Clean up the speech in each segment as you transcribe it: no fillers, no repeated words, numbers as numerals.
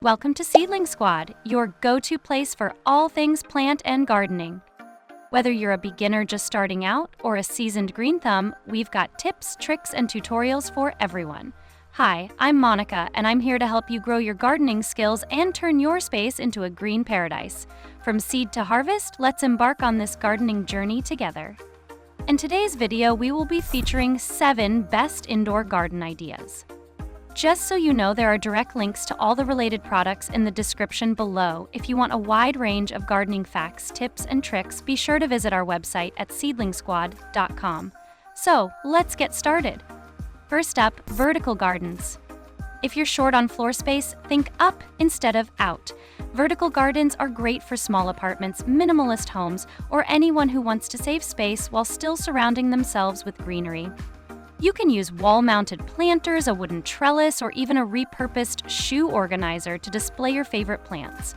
Welcome to Seedling Squad, your go-to place for all things plant and gardening. Whether you're a beginner just starting out or a seasoned green thumb, we've got tips, tricks, and tutorials for everyone. Hi, I'm Monica, and I'm here to help you grow your gardening skills and turn your space into a green paradise. From seed to harvest, let's embark on this gardening journey together. In today's video, we will be featuring 7 best indoor garden ideas. Just so you know, there are direct links to all the related products in the description below. If you want a wide range of gardening facts, tips, and tricks, be sure to visit our website at seedlingsquad.com. So, let's get started. First up, vertical gardens. If you're short on floor space, think up instead of out. Vertical gardens are great for small apartments, minimalist homes, or anyone who wants to save space while still surrounding themselves with greenery. You can use wall-mounted planters, a wooden trellis, or even a repurposed shoe organizer to display your favorite plants.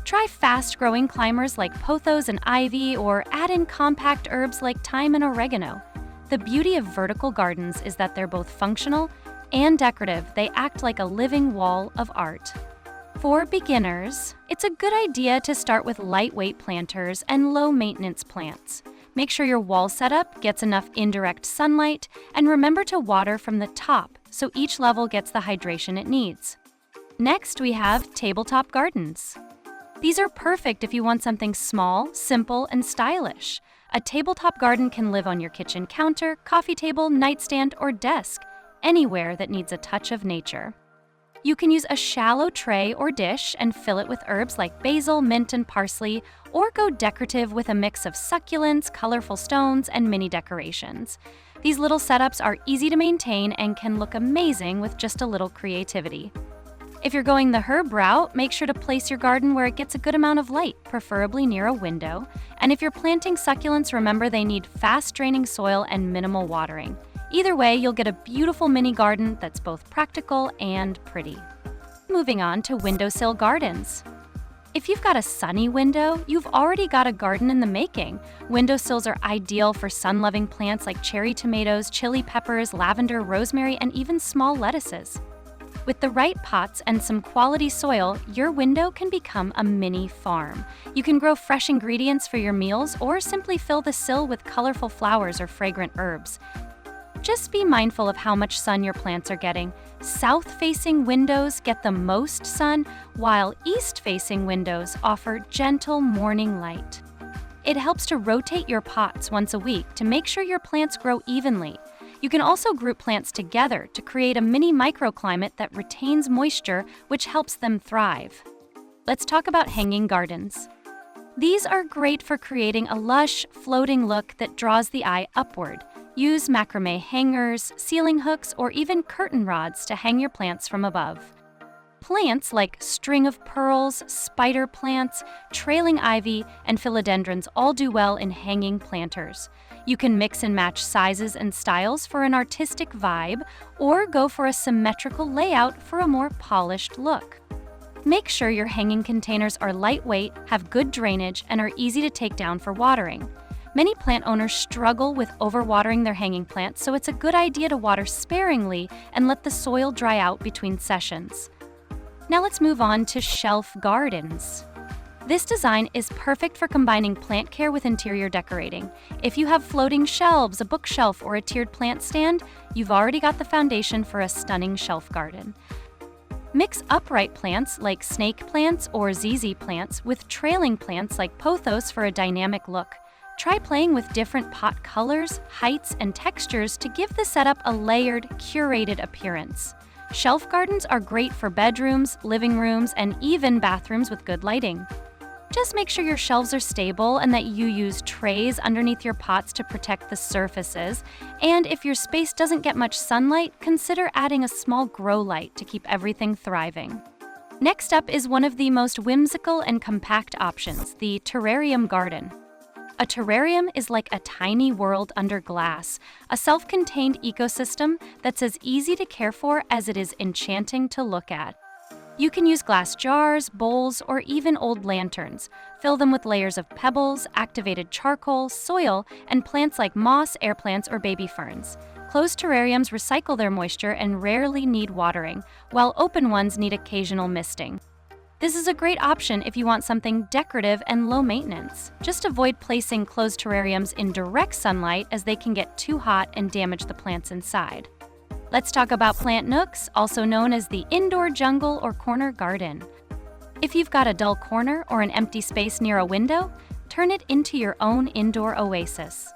Try fast-growing climbers like pothos and ivy, or add in compact herbs like thyme and oregano. The beauty of vertical gardens is that they're both functional and decorative. They act like a living wall of art. For beginners, it's a good idea to start with lightweight planters and low-maintenance plants. Make sure your wall setup gets enough indirect sunlight, and remember to water from the top so each level gets the hydration it needs. Next, we have tabletop gardens. These are perfect if you want something small, simple, and stylish. A tabletop garden can live on your kitchen counter, coffee table, nightstand, or desk, anywhere that needs a touch of nature. You can use a shallow tray or dish and fill it with herbs like basil, mint, and parsley, or go decorative with a mix of succulents, colorful stones, and mini decorations. These little setups are easy to maintain and can look amazing with just a little creativity. If you're going the herb route, make sure to place your garden where it gets a good amount of light, preferably near a window. And if you're planting succulents, remember they need fast-draining soil and minimal watering. Either way, you'll get a beautiful mini garden that's both practical and pretty. Moving on to Windowsill Gardens. If you've got a sunny window, you've already got a garden in the making. Windowsills are ideal for sun-loving plants like cherry tomatoes, chili peppers, lavender, rosemary, and even small lettuces. With the right pots and some quality soil, your window can become a mini farm. You can grow fresh ingredients for your meals or simply fill the sill with colorful flowers or fragrant herbs. Just be mindful of how much sun your plants are getting. South-facing windows get the most sun, while east-facing windows offer gentle morning light. It helps to rotate your pots once a week to make sure your plants grow evenly. You can also group plants together to create a mini microclimate that retains moisture, which helps them thrive. Let's talk about hanging gardens. These are great for creating a lush, floating look that draws the eye upward. Use macrame hangers, ceiling hooks, or even curtain rods to hang your plants from above. Plants like string of pearls, spider plants, trailing ivy, and philodendrons all do well in hanging planters. You can mix and match sizes and styles for an artistic vibe, or go for a symmetrical layout for a more polished look. Make sure your hanging containers are lightweight, have good drainage, and are easy to take down for watering. Many plant owners struggle with overwatering their hanging plants, so it's a good idea to water sparingly and let the soil dry out between sessions. Now let's move on to shelf gardens. This design is perfect for combining plant care with interior decorating. If you have floating shelves, a bookshelf, or a tiered plant stand, you've already got the foundation for a stunning shelf garden. Mix upright plants like snake plants or ZZ plants with trailing plants like pothos for a dynamic look. Try playing with different pot colors, heights, and textures to give the setup a layered, curated appearance. Shelf gardens are great for bedrooms, living rooms, and even bathrooms with good lighting. Just make sure your shelves are stable and that you use trays underneath your pots to protect the surfaces. And if your space doesn't get much sunlight, consider adding a small grow light to keep everything thriving. Next up is one of the most whimsical and compact options, the Terrarium Garden. A terrarium is like a tiny world under glass, a self-contained ecosystem that's as easy to care for as it is enchanting to look at. You can use glass jars, bowls, or even old lanterns. Fill them with layers of pebbles, activated charcoal, soil, and plants like moss, air plants, or baby ferns. Closed terrariums recycle their moisture and rarely need watering, while open ones need occasional misting. This is a great option if you want something decorative and low maintenance. Just avoid placing closed terrariums in direct sunlight as they can get too hot and damage the plants inside. Let's talk about plant nooks, also known as the indoor jungle or corner garden. If you've got a dull corner or an empty space near a window, turn it into your own indoor oasis.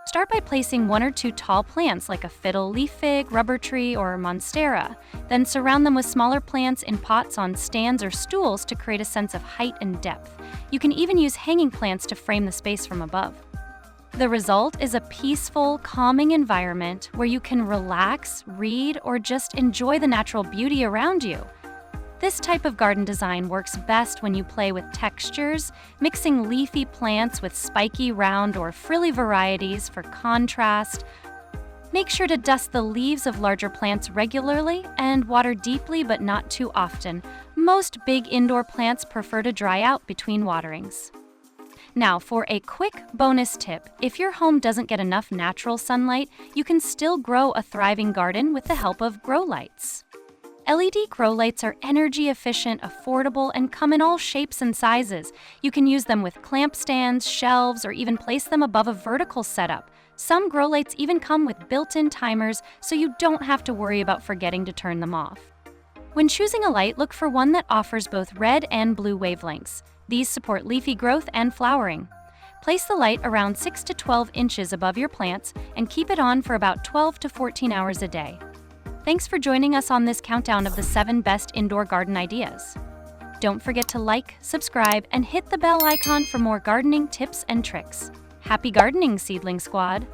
Start by placing 1 or 2 tall plants like a fiddle leaf fig, rubber tree, or monstera. Then surround them with smaller plants in pots on stands or stools to create a sense of height and depth. You can even use hanging plants to frame the space from above. The result is a peaceful, calming environment where you can relax, read, or just enjoy the natural beauty around you. This type of garden design works best when you play with textures, mixing leafy plants with spiky, round, or frilly varieties for contrast. Make sure to dust the leaves of larger plants regularly and water deeply but not too often. Most big indoor plants prefer to dry out between waterings. Now, for a quick bonus tip, if your home doesn't get enough natural sunlight, you can still grow a thriving garden with the help of grow lights. LED grow lights are energy efficient, affordable, and come in all shapes and sizes. You can use them with clamp stands, shelves, or even place them above a vertical setup. Some grow lights even come with built-in timers, so you don't have to worry about forgetting to turn them off. When choosing a light, look for one that offers both red and blue wavelengths. These support leafy growth and flowering. Place the light around 6 to 12 inches above your plants and keep it on for about 12 to 14 hours a day. Thanks for joining us on this countdown of the 7 best indoor garden ideas. Don't forget to like, subscribe, and hit the bell icon for more gardening tips and tricks. Happy gardening, Seedling Squad!